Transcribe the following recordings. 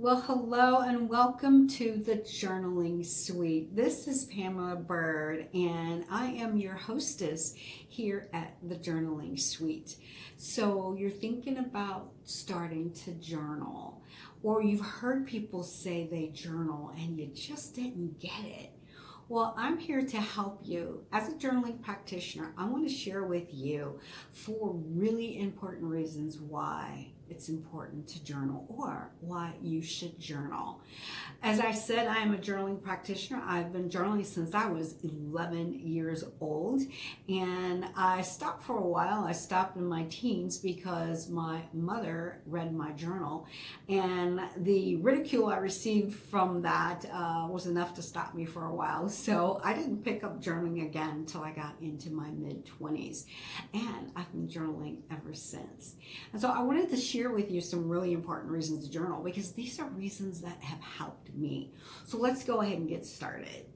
Well, hello and welcome to the Journaling Suite. This is Pamela Bird, and I am your hostess here at the Journaling Suite. So, you're thinking about starting to journal, or you've heard people say they journal and you just didn't get it. Well, I'm here to help you. As a journaling practitioner, I want to share with you 4 really important reasons why it's important to journal or why you should journal. As I said, I am a journaling practitioner. I've been journaling since I was 11 years old, and I stopped for a while. I stopped in my teens because my mother read my journal, and the ridicule I received from that was enough to stop me for a while. So I didn't pick up journaling again until I got into my mid-20s, and I've been journaling ever since. And so I wanted to share with you some really important reasons to journal, because these are reasons that have helped me. So let's go ahead and get started.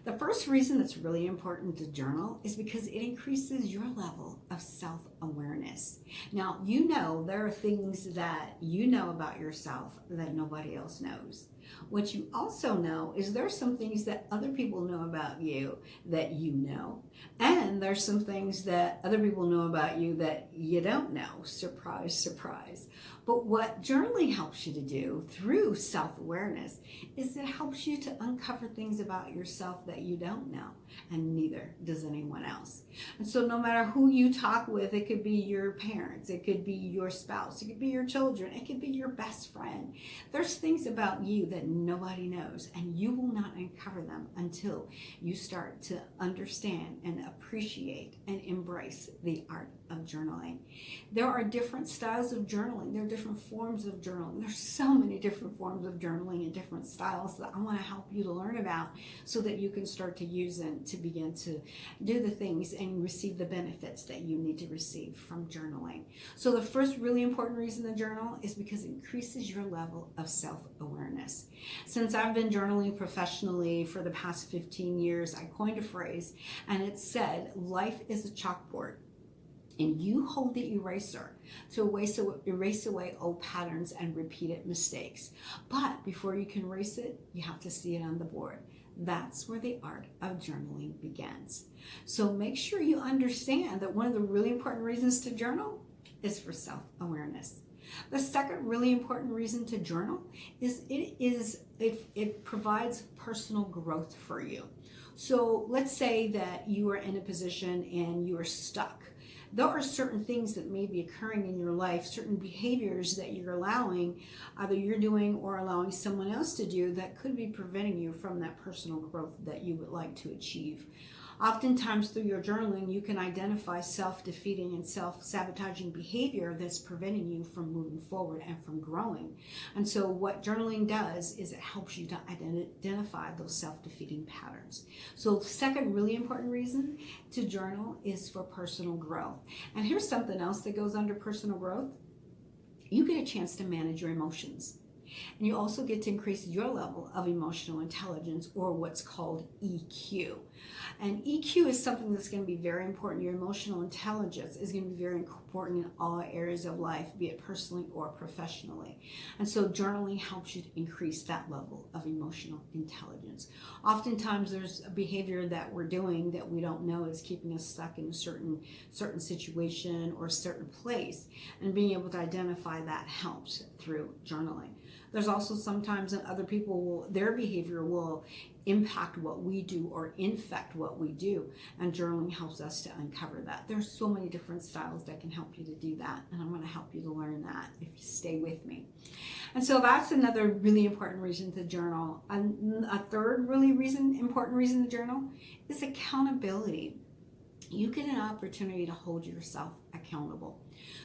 The first reason that's really important to journal is because it increases your level of self-awareness. Now, you know there are things that you know about yourself that nobody else knows. What you also know is there's some things that other people know about you that you know, and there's some things that other people know about you that you don't know. Surprise, surprise. But what journaling helps you to do through self-awareness is it helps you to uncover things about yourself that you don't know, and neither does anyone else. And so no matter who you talk with, it could be your parents, it could be your spouse, it could be your children, it could be your best friend. There's things about you that nobody knows, and you will not uncover them until you start to understand and appreciate and embrace the art of journaling. There are different styles of journaling. There are different forms of journaling. There's so many different forms of journaling and different styles that I want to help you to learn about so that you can start to use them to begin to do the things and receive the benefits that you need to receive from journaling. So the first really important reason to journal is because it increases your level of self-awareness. Since I've been journaling professionally for the past 15 years, I coined a phrase, and it said, life is a chalkboard, and you hold the eraser to erase away old patterns and repeated mistakes. But before you can erase it, you have to see it on the board. That's where the art of journaling begins. So make sure you understand that one of the really important reasons to journal is for self-awareness. The second really important reason to journal is it provides personal growth for you. So let's say that you are in a position and you are stuck. There are certain things that may be occurring in your life, certain behaviors that you're allowing, either you're doing or allowing someone else to do, that could be preventing you from that personal growth that you would like to achieve. Oftentimes through your journaling, you can identify self-defeating and self-sabotaging behavior that's preventing you from moving forward and from growing. And so what journaling does is it helps you to identify those self-defeating patterns. So the second really important reason to journal is for personal growth. And here's something else that goes under personal growth. You get a chance to manage your emotions. And you also get to increase your level of emotional intelligence, or what's called EQ. And EQ is something that's going to be very important. Your emotional intelligence is going to be very important in all areas of life, be it personally or professionally. And so journaling helps you to increase that level of emotional intelligence. Oftentimes there's a behavior that we're doing that we don't know is keeping us stuck in a certain situation or a certain place. And being able to identify that helps through journaling. There's also sometimes that other people their behavior will impact what we do or infect what we do, and journaling helps us to uncover that. There's so many different styles that can help you to do that, and I'm going to help you to learn that if you stay with me. And so that's another really important reason to journal. And a third really important reason to journal is accountability. You get an opportunity to hold yourself accountable.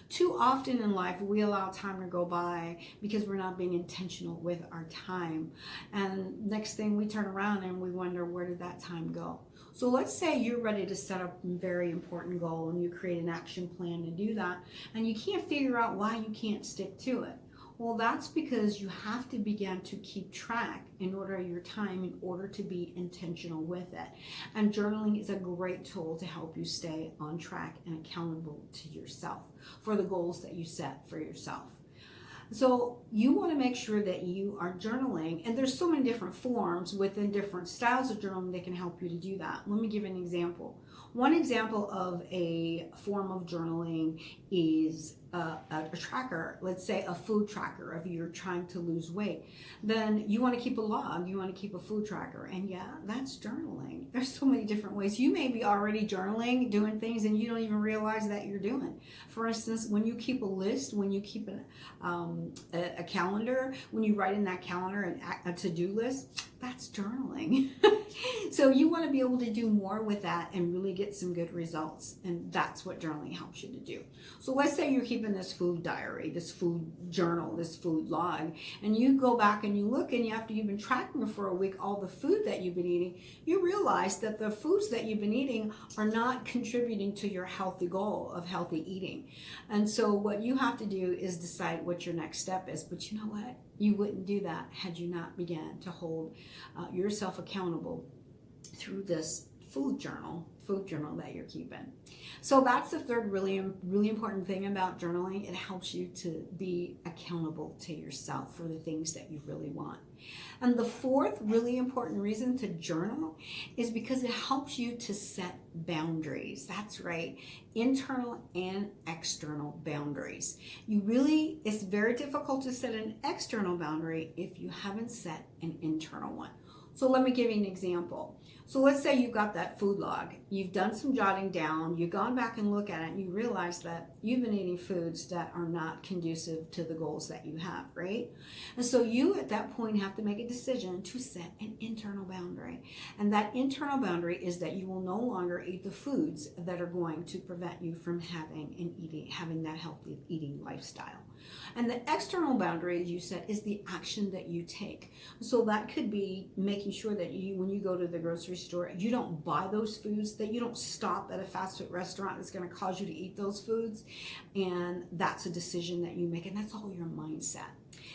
Too often in life, we allow time to go by because we're not being intentional with our time. And next thing, we turn around and we wonder, where did that time go? So let's say you're ready to set up a very important goal and you create an action plan to do that, and you can't figure out why you can't stick to it. Well, that's because you have to begin to keep track in your time in order to be intentional with it. And journaling is a great tool to help you stay on track and accountable to yourself for the goals that you set for yourself. So you want to make sure that you are journaling, and there's so many different forms within different styles of journaling that can help you to do that. Let me give an example. One example of a form of journaling is a tracker, let's say a food tracker. If you're trying to lose weight, then you want to keep a log, you want to keep a food tracker, and yeah, that's journaling. There's so many different ways. You may be already journaling, doing things, and you don't even realize that you're doing. For instance, when you keep a list, when you keep a calendar, when you write in that calendar a to-do list, that's journaling. So you want to be able to do more with that and really get some good results, and that's what journaling helps you to do. So let's say you're keeping this food diary, this food journal, this food log, and you go back and you look, and after you've been tracking for a week all the food that you've been eating, you realize that the foods that you've been eating are not contributing to your healthy goal of healthy eating. And so what you have to do is decide what your next step is. But you know what? You wouldn't do that had you not began to hold yourself accountable through this food journal that you're keeping. So that's the third really important thing about journaling. It helps you to be accountable to yourself for the things that you really want. And the fourth really important reason to journal is because it helps you to set boundaries. That's right, internal and external boundaries. It's very difficult to set an external boundary if you haven't set an internal one. So let me give you an example. So let's say you've got that food log. You've done some jotting down. You've gone back and look at it, and you realize that you've been eating foods that are not conducive to the goals that you have, right? And so you at that point have to make a decision to set an internal boundary. And that internal boundary is that you will no longer eat the foods that are going to prevent you from having that healthy eating lifestyle. And the external boundary, as you said, is the action that you take. So that could be making sure that when you go to the grocery store, you don't buy those foods, that you don't stop at a fast food restaurant that's going to cause you to eat those foods. And that's a decision that you make, and that's all your mindset.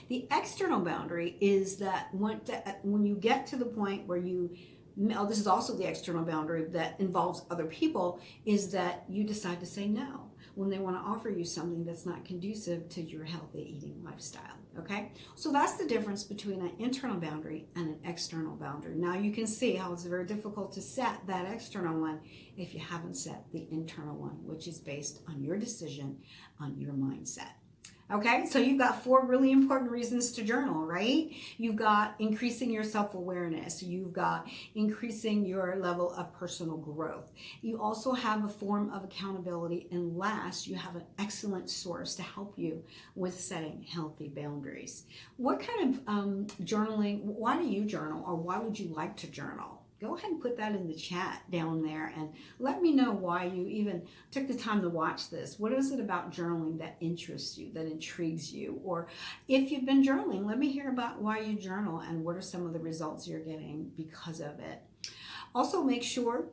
The external boundary is that when you get to the point where this is also the external boundary that involves other people, is that you decide to say no when they want to offer you something that's not conducive to your healthy eating lifestyle. Okay, so that's the difference between an internal boundary and an external boundary. Now you can see how it's very difficult to set that external one if you haven't set the internal one, which is based on your decision, on your mindset. Okay, so you've got 4 really important reasons to journal, right? You've got increasing your self-awareness. You've got increasing your level of personal growth. You also have a form of accountability. And last, you have an excellent source to help you with setting healthy boundaries. What kind of journaling, why do you journal, or why would you like to journal? Go ahead and put that in the chat down there and let me know why you even took the time to watch this. What is it about journaling that interests you, that intrigues you? Or if you've been journaling, let me hear about why you journal and what are some of the results you're getting because of it. Also, make sure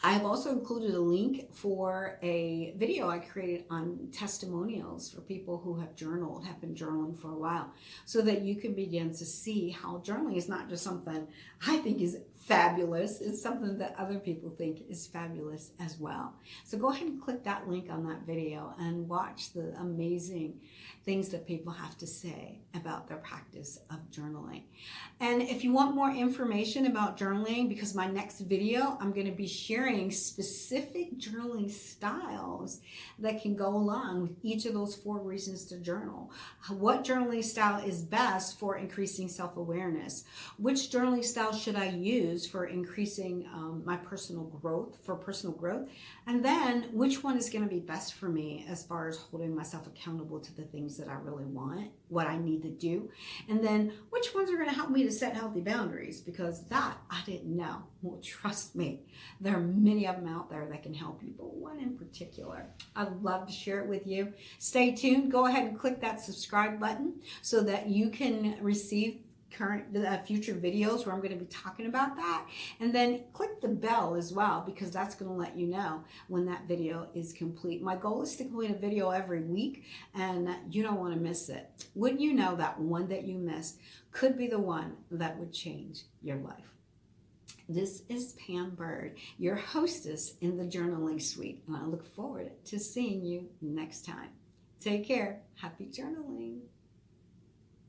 I've also included a link for a video I created on testimonials for people who have been journaling for a while, so that you can begin to see how journaling is not just something I think is fabulous, it's something that other people think is fabulous as well. So go ahead and click that link on that video and watch the amazing things that people have to say about their practice of journaling. And if you want more information about journaling, because my next video, I'm going to be sharing specific journaling styles that can go along with each of those 4 reasons to journal. What journaling style is best for increasing self-awareness? Which journaling style should I use for increasing my personal growth, and then which one is going to be best for me as far as holding myself accountable to the things that I really want, what I need to do, and then which ones are going to help me to set healthy boundaries, because that I didn't know. Well, trust me, there are many of them out there that can help you, but one in particular, I'd love to share it with you. Stay tuned. Go ahead and click that subscribe button so that you can receive future videos where I'm going to be talking about that, and then click the bell as well, because that's going to let you know when that video is complete. My goal is to complete a video every week, and you don't want to miss it. Wouldn't you know that one that you missed could be the one that would change your life? This is Pam Bird, your hostess in the Journaling Suite, and I look forward to seeing you next time. Take care. Happy journaling.